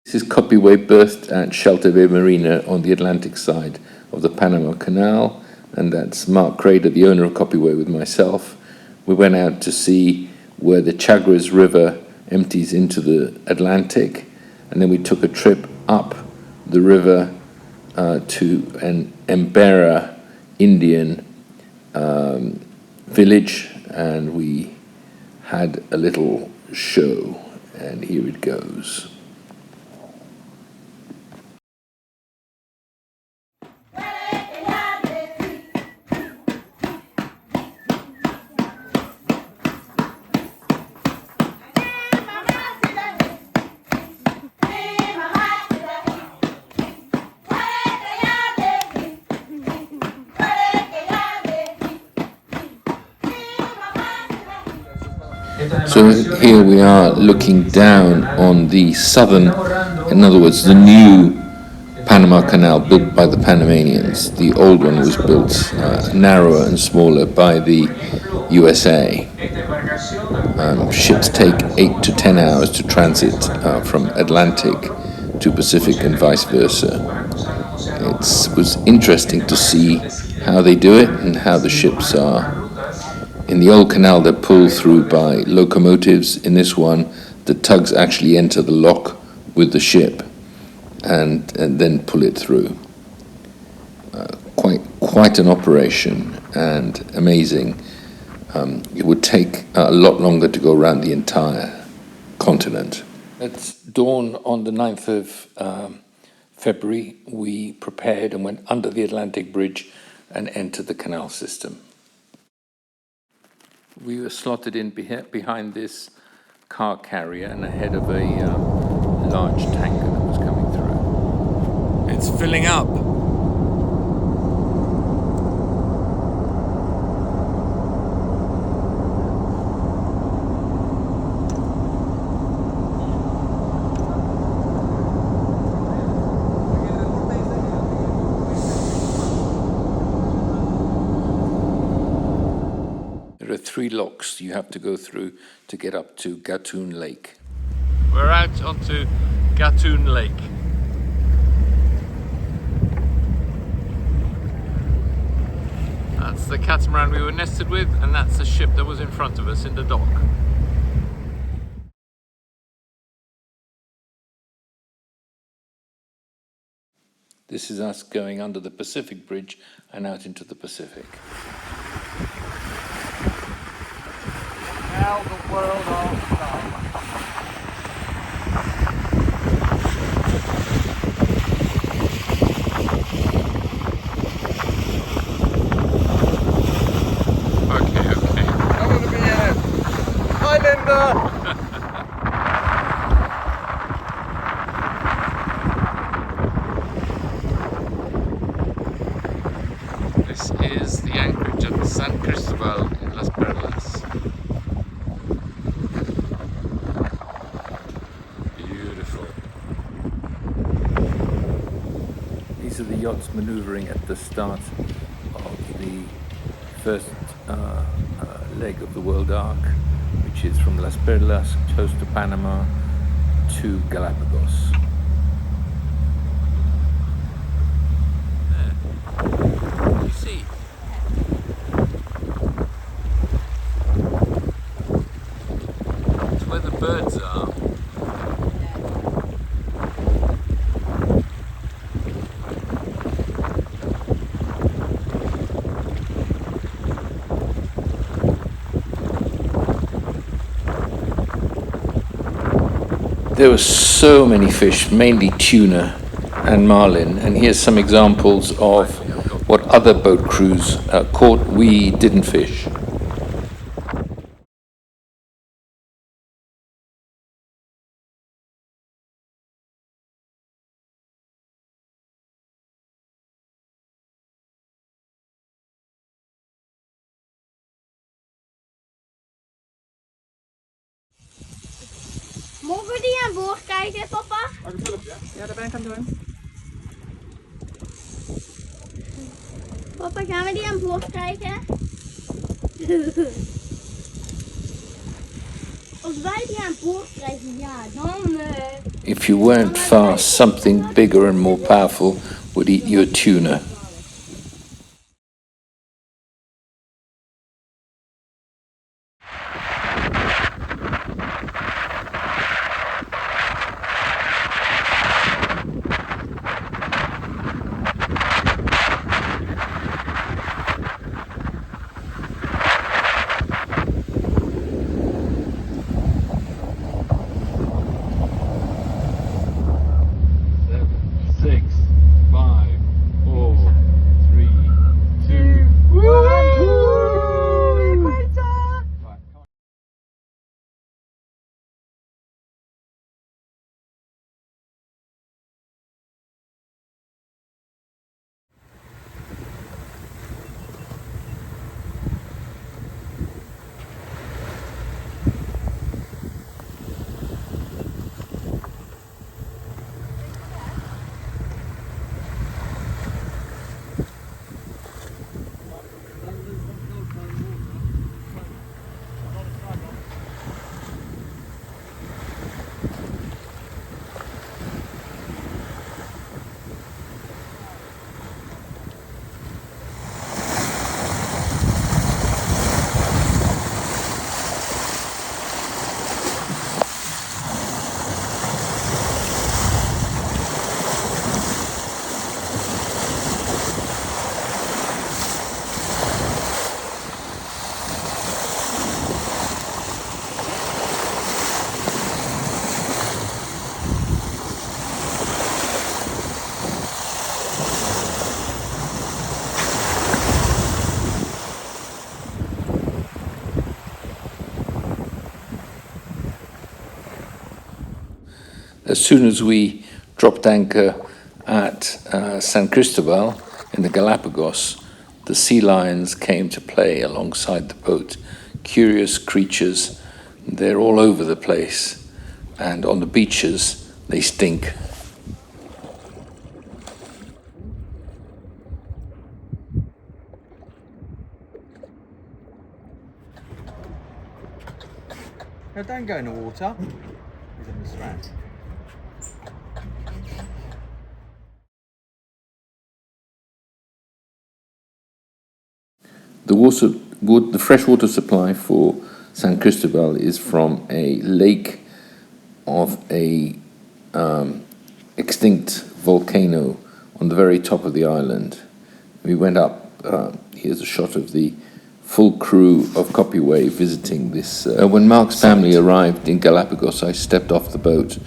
This is Copyway berthed at Shelter Bay Marina on the Atlantic side of the Panama Canal, and that's Mark Crader, the owner of Copyway, with myself. We went out to see where the Chagres River empties into the Atlantic, and then we took a trip up the river to an Embera Indian village, and we had a little show, and here it goes. So here we are looking down on the southern, in other words, the new Panama Canal built by the Panamanians. The old one was built narrower and smaller by the USA. Ships take 8 to 10 hours to transit from Atlantic to Pacific and vice versa. It was interesting to see how they do it and how the ships are. In the old canal, they're pulled through by locomotives. In this one, the tugs actually enter the lock with the ship and then pull it through. Quite an operation, and amazing. It would take a lot longer to go around the entire continent. At dawn on the 9th of February, we prepared and went under the Atlantic Bridge and entered the canal system. We were slotted in behind this car carrier and ahead of a large tanker that was coming through. It's filling up. There are 3 locks you have to go through to get up to Gatun Lake. We're out onto Gatun Lake. That's the catamaran we were nested with, and that's the ship that was in front of us in the dock. This is us going under the Pacific Bridge and out into the Pacific. Now the world all stars. Okay. Come on, BS. Hi, Linda. This is the anchorage of San Cristobal in Las Perlas. These are the yachts maneuvering at the start of the first leg of the World Arc, which is from Las Perlas, close to Panama, to Galapagos. You see? It's where the birds are. There were so many fish, mainly tuna and marlin, and here's some examples of what other boat crews caught. We didn't fish. Mogen we die aan boord kijken, papa? Ja, daar ben ik aan het doen. Papa, gaan we die aan boord kijken? Als wij die aan boord krijgen, ja, dan If you weren't fast, something bigger and more powerful would eat your tuna. As soon as we dropped anchor at San Cristobal in the Galapagos, the sea lions came to play alongside the boat. Curious creatures, they're all over the place, and on the beaches, they stink. No, don't go in the water. He's in the strand. The freshwater supply for San Cristobal is from a lake of a extinct volcano on the very top of the island. We went up. Here's a shot of the full crew of Copywave visiting this. When Mark's family arrived in Galapagos, I stepped off the boat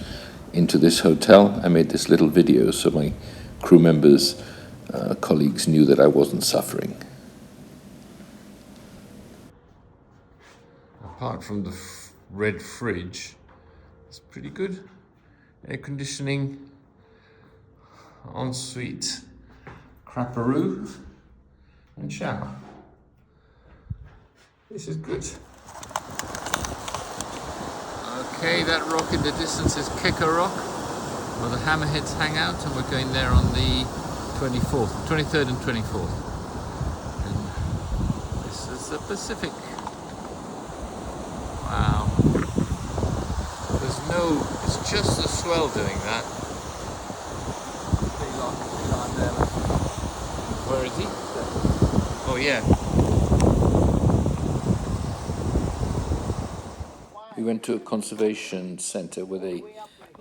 into this hotel. I made this little video so my crew members, colleagues knew that I wasn't suffering. Apart from the red fridge, it's pretty good. Air conditioning, ensuite crapperoo, and shower. This is good. Okay, that rock in the distance is Kicker Rock, where the hammerheads hang out, and we're going there on the 24th, 23rd and 24th. And this is the Pacific. Wow. It's just the swell doing that. Where is he? Oh yeah. We went to a conservation center where they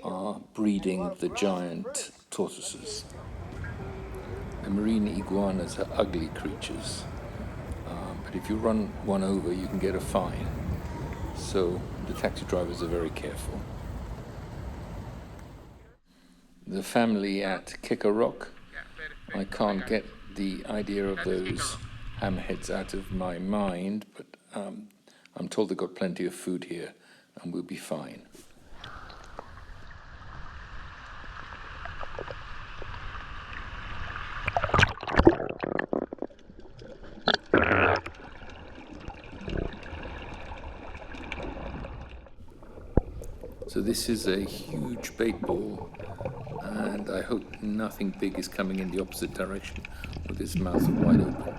are breeding the giant tortoises. The marine iguanas are ugly creatures, but if you run one over, you can get a fine. So the taxi drivers are very careful. The family at Kicker Rock, I can't get the idea of those hammerheads out of my mind, but I'm told they've got plenty of food here and we'll be fine. So this is a huge bait ball, and I hope nothing big is coming in the opposite direction with its mouth wide open.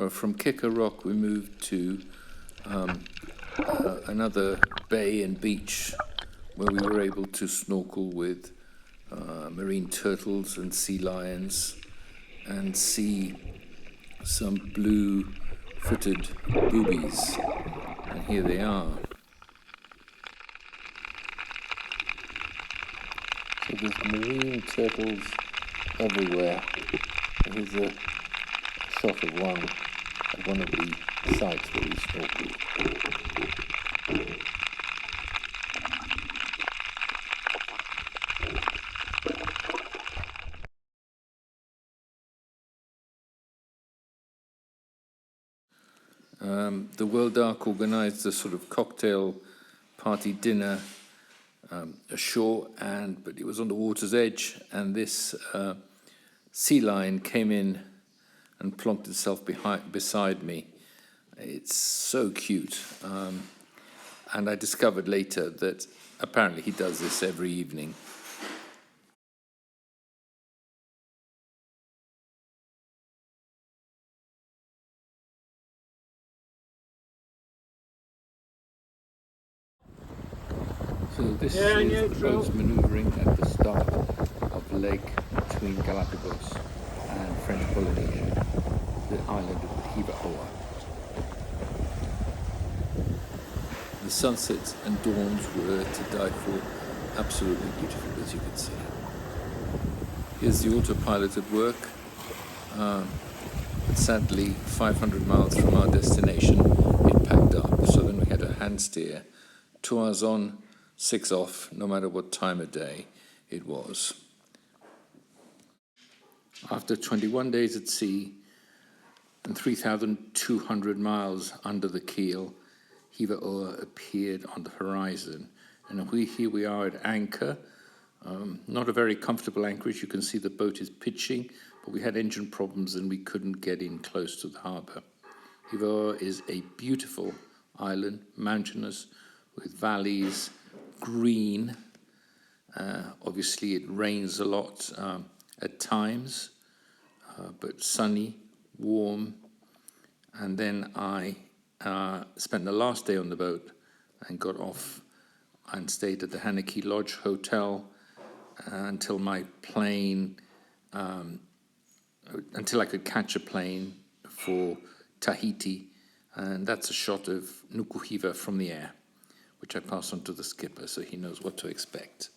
From Kicker Rock, we moved to another bay and beach where we were able to snorkel with marine turtles and sea lions and see some blue-footed boobies. And here they are. So there's marine turtles everywhere. Here's a shot of one at one of the sites where we snorkeled. The World Ark organised a sort of cocktail party dinner ashore, but it was on the water's edge, and this sea lion came in and plonked itself beside me. It's so cute. And I discovered later that apparently he does this every evening. So this is the boats manoeuvring at the start of the lake between Galapagos and French Polynesia, the island of Hiva-Oa. The sunsets and dawns were to die for, absolutely beautiful, as you can see. Here's the autopilot at work. But sadly, 500 miles from our destination, it packed up. So then we had a hand steer, 2 hours on, 6 off, no matter what time of day it was. After 21 days at sea and 3,200 miles under the keel, Hiva-Oa appeared on the horizon. And here we are at anchor. Not a very comfortable anchorage. You can see the boat is pitching, but we had engine problems and we couldn't get in close to the harbour. Hiva-Oa is a beautiful island, mountainous, with valleys, green. Obviously, it rains a lot at times, but sunny, warm. And then I spent the last day on the boat and got off and stayed at the Hanakey Lodge Hotel until my plane, until I could catch a plane for Tahiti. And that's a shot of Nukuhiva from the air, which I pass on to the skipper so he knows what to expect.